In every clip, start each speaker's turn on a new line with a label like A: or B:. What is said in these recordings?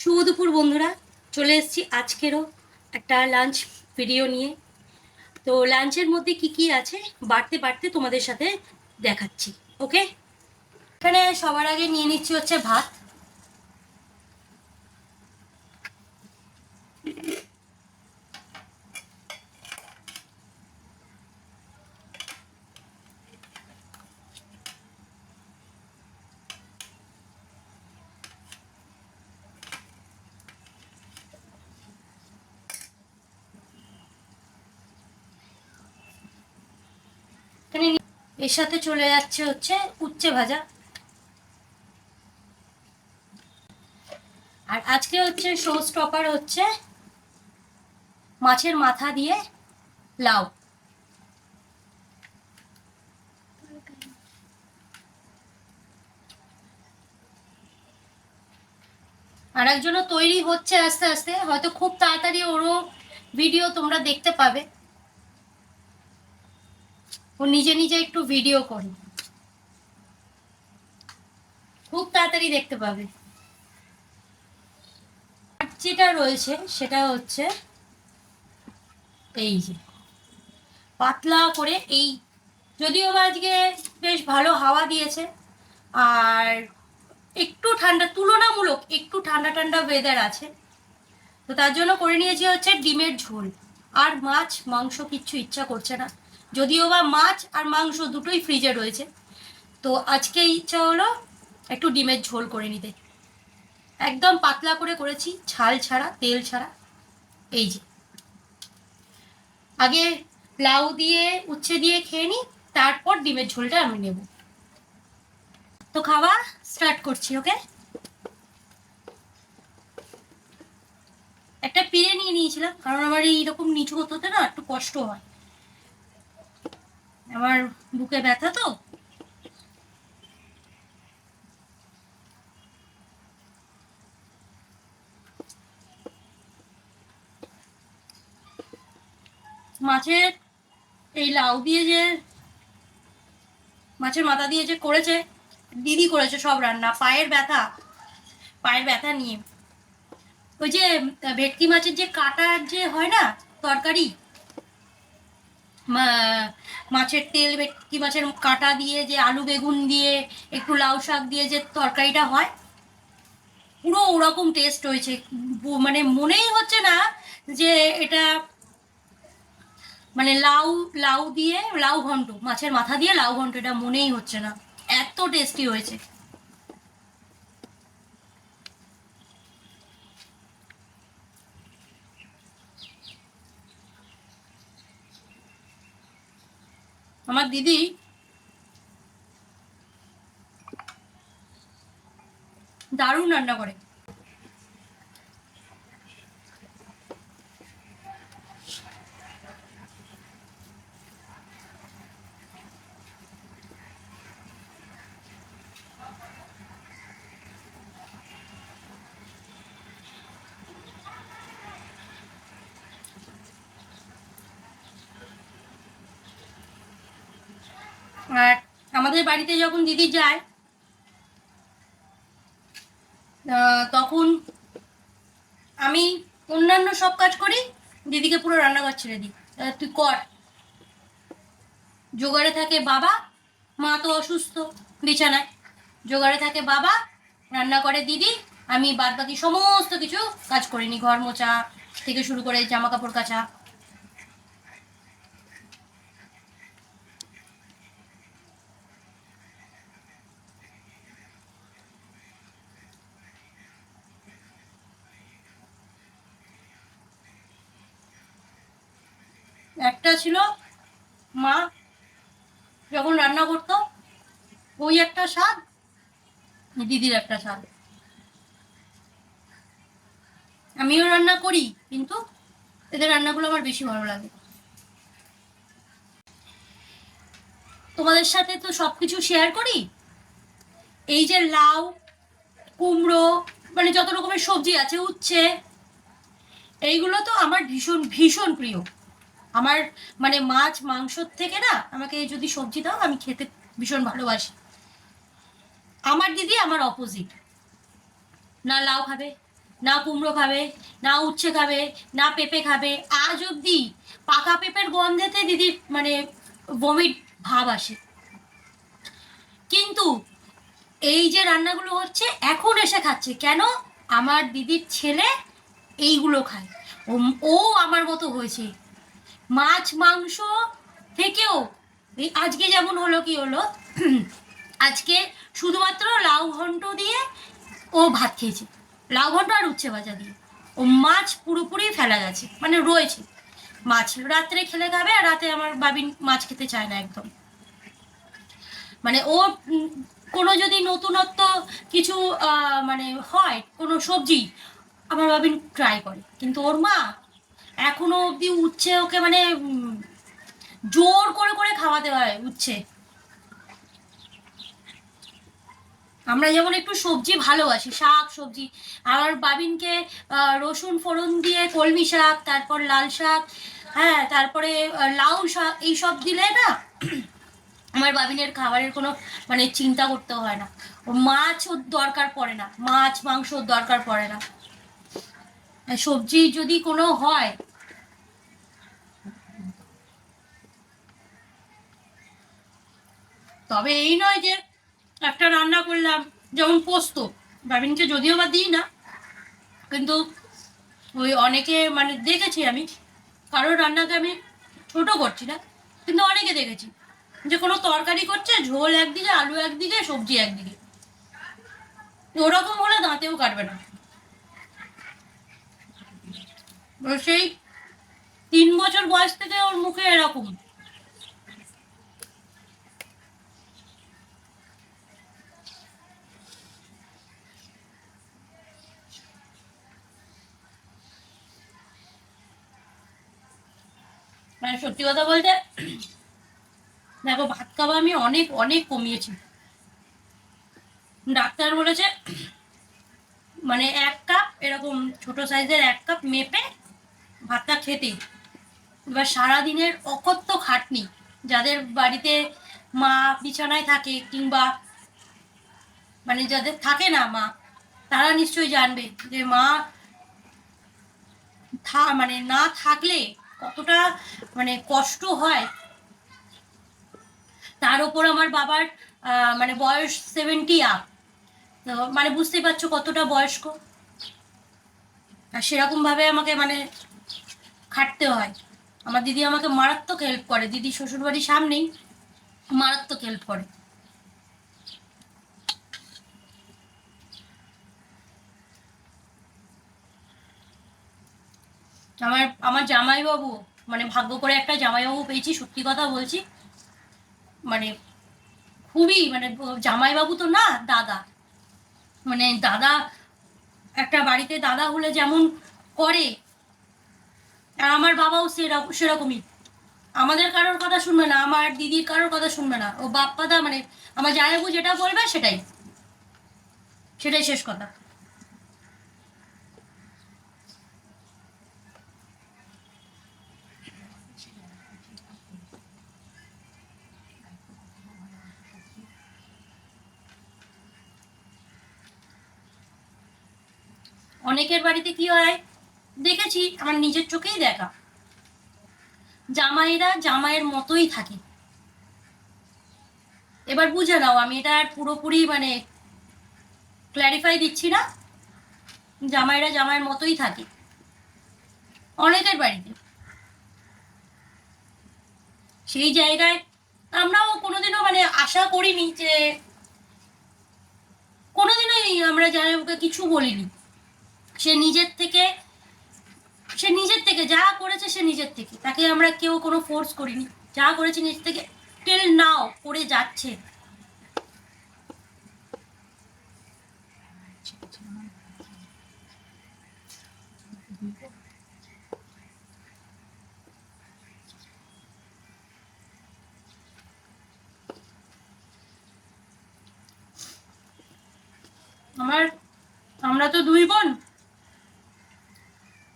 A: শুভ দুপুর বন্ধুরা, চলে এসেছি আজকেরও একটা লাঞ্চ ভিডিও নিয়ে। তো লাঞ্চের মধ্যে কি কি আছে বাড়তে বাড়তে তোমাদের সাথে দেখাচ্ছি। ওকে, এখানে সবার আগে নিয়ে নিচ্ছি হচ্ছে ভাত। এখানে এর সাথে চলে যাচ্ছে হচ্ছে উচ্ছে ভাজা। আর আজকে হচ্ছে শো স্টপার হচ্ছে মাছের মাথা দিয়ে লাউ। আর একজনও তৈরি হচ্ছে আস্তে আস্তে, হয়তো খুব তাড়াতাড়ি ওরও ভিডিও তোমরা দেখতে পাবে। ও নিজে নিজে একটু ভিডিও করে, খুব তাড়াতাড়ি দেখতে পাবে। যেটা রয়েছে সেটা হচ্ছে এই যে পাতলা করে, এই যদিও বা আজকে বেশ ভালো হাওয়া দিয়েছে আর একটু ঠান্ডা, তুলনামূলক একটু ঠান্ডা ঠান্ডা ওয়েদার আছে, তো তার জন্য করে নিয়েছি হচ্ছে ডিমের ঝোল। আর মাছ মাংস কিচ্ছু ইচ্ছা করছে না, যদিও বা মাছ আর মাংস দুটোই ফ্রিজে রয়েছে। তো আজকে ইচ্ছা হলো একটু ডিমের ঝোল করে নিতে। একদম পাতলা করে করেছি, ছাল ছাড়া, তেল ছাড়া। এই যে আগে লাউ দিয়ে উচ্ছে দিয়ে খেয়ে নিই, তারপর ডিমের ঝোলটা আমি নেব। তো খাওয়া স্টার্ট করছি। ওকে, একটা পিড়ে নিয়ে নিয়েছিলাম, কারণ আমার এইরকম নিচু হতে না একটু কষ্ট হয়, আমার বুকে ব্যথা তো। মাছের এই লাউ দিয়ে যে মাছের মাথা দিয়ে যে করেছে দিদি, করেছে সব রান্না। পায়ের ব্যথা নিয়ে ওই যে ভেটকি মাছের যে কাটার যে হয় না তরকারি, মাছের তেল ভেটকি মাছের কাটা দিয়ে যে আলু বেগুন দিয়ে একটু লাউ শাক দিয়ে যে তরকারিটা হয়, পুরো ওরকম টেস্ট হয়েছে। মানে মনেই হচ্ছে না যে এটা মানে লাউ লাউ দিয়ে লাউ ঘন্ট, মাছের মাথা দিয়ে লাউ ঘন্ট, এটা মনেই হচ্ছে না, এত টেস্টি হয়েছে। আমার দিদি দারুণ রান্না করে। আর আমাদের বাড়িতে যখন দিদি যায় তখন আমি অন্যান্য সব কাজ করি, দিদিকে পুরো রান্নাঘর ছেড়ে দিই, তুই কর। জোগাড়ে থাকে বাবা, মা তো অসুস্থ বিছানায়, জোগাড়ে থাকে বাবা, রান্না করে দিদি, আমি বাদ বাকি সমস্ত কিছু কাজ করিনি, ঘর মোছা থেকে শুরু করে জামা কাপড় কাচা। একটা ছিল মা যখন রান্না করতো, ওই একটা স্বাদ, দিদির একটা স্বাদ। আমিও রান্না করি, কিন্তু এদের রান্নাগুলো আমার বেশি ভালো লাগে। তোমাদের সাথে তো সবকিছু শেয়ার করি। এই যে লাউ, কুমড়ো, মানে যত রকমের সবজি আছে, উচ্ছে, এইগুলো তো আমার ভীষণ ভীষণ প্রিয়। আমার মানে মাছ মাংসর থেকে না, আমাকে যদি সবজি দাও আমি খেতে ভীষণ ভালোবাসি। আমার দিদি আমার অপোজিট, না লাউ খাবে, না কুমড়ো খাবে, না উচ্ছে খাবে, না পেঁপে খাবে। আজ অবধি পাকা পেঁপের গন্ধেতে দিদির মানে বমির ভাব আসে। কিন্তু এই যে রান্নাগুলো হচ্ছে এখন এসে খাচ্ছে কেন? আমার দিদির ছেলে এইগুলো খায়। ও আমার মতো হয়েছে। মাছ মাংস থেকেও এই আজকে যেমন হলো, কি হলো আজকে শুধুমাত্র লাউ ঘন্ট দিয়ে ও ভাত খেয়েছে, লাউ ঘন্ট আর উচ্ছে ভাজা দিয়ে। ও মাছ পুরোপুরি ফেলা গেছে, মানে রয়েছে মাছ, রাত্রে খেলে খাবে। আর রাতে আমার বাবিন মাছ খেতে চায় না একদম। মানে ও কোনো যদি নতুনত্ব কিছু মানে হয় কোনো সবজি, আমার বাবিন ট্রাই করে। কিন্তু ওর মা এখনো অবধি উচ্ছে ওকে মানে জোর করে করে খাওয়াতে হয় উচ্ছে। আমরা যেমন একটু সবজি ভালোবাসি, শাক সবজি, আমার বাবিনকে রসুন ফোড়ন দিয়ে কলমি শাক, তারপর লাল শাক, হ্যাঁ, তারপরে লাউ শাক, এইসব দিলে না আমার বাবিনের খাবারের কোনো মানে চিন্তা করতে হয় না। ও মাছ ওর দরকার পড়ে না, মাছ মাংস ওর দরকার পড়ে না। সবজি যদি কোনো হয়, তবে এই নয় যে একটা রান্না করলাম, যেমন পোস্ত, বাবিনকে যদিও বা দিই না, কিন্তু ওই অনেকে মানে দেখেছি আমি, কারোর রান্নাকে আমি ছোট করছি না, কিন্তু অনেকে দেখেছি যে কোনো তরকারি করছে, ঝোল একদিকে, আলু একদিকে, সবজি একদিকে। ওরকম হলে দাঁতেও কাটবে না। সেই 3 বছর বয়স থেকে ওর মুখে এরকম। মানে সত্যি কথা বলতে দেখো, ভাত খাওয়া আমি অনেক অনেক কমিয়েছি। ডাক্তার বলেছে মানে 1 কাপ এরকম ছোট সাইজের 1 কাপ মেপে ভাতটা খেতে। এবার সারাদিনের অকথ্য খাটনি, যাদের বাড়িতে মা বিছানায় থাকে, কিংবা মানে যাদের থাকে না মা, তারা নিশ্চয়ই জানবে যে মা মানে না থাকলে কতটা মানে কষ্ট হয়। তার উপর আমার বাবার মানে বয়স 70 আপ, তো মানে বুঝতেই পারছো কতটা বয়স্ক। আর সেরকম ভাবে আমাকে মানে খাটতে হয়। আমার দিদি আমাকে মারাত্মক হেল্প করে, দিদি শ্বশুরবাড়ির সামনেই, মারাত্মক হেল্প করে। আমার আমার জামাইবাবু, মানে ভাগ্য করে একটা জামাইবাবু পেয়েছি, সত্যি কথা বলছি। মানে খুবই মানে জামাইবাবু তো না, দাদা, মানে দাদা, একটা বাড়িতে দাদা হলে যেমন করে, আর আমার বাবাও সেরকমই। আমাদের কারোর কথা শুনবে না, আমার দিদির কারোর কথা শুনবে না। ও বাপ দাদা মানে আমার জামাইবাবু যেটা বলবে সেটাই, সেটাই শেষ কথা। অনেকের বাড়িতে কি হয় দেখেছি, আমার নিজের চোখেই দেখা, জামাইরা জামাইয়ের মতোই থাকে। এবার বুঝে নাও, আমি এটা আর পুরোপুরি মানে ক্ল্যারিফাই দিচ্ছি না, জামাইরা জামাইয়ের মতোই থাকে অনেকের বাড়িতে। সেই জায়গায় আমরাও কোনোদিনও মানে আশা করিনি যে, কোনোদিনই আমরা জামাইবাবুকে কিছু বলিনি। সে নিজের থেকে, সে নিজের থেকে যা করেছে, সে নিজের থেকে, তাকে আমরা কেউ কোনো ফোর্স করিনি, যা করেছে নিজের থেকে টিল নাও করে যাচ্ছে। আমার, আমরা তো 2 বোন,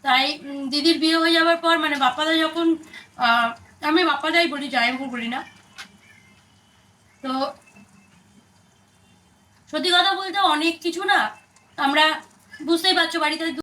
A: তাই দিদির বিয়ে হয়ে যাওয়ার পর মানে বাপ্পাদা যখন আমি বাপ্পাদাই বলি, জামাইবাবু বলি না, তো সত্যি কথা বলতে অনেক কিছু না, আমরা বুঝতেই পারছো বাড়িতে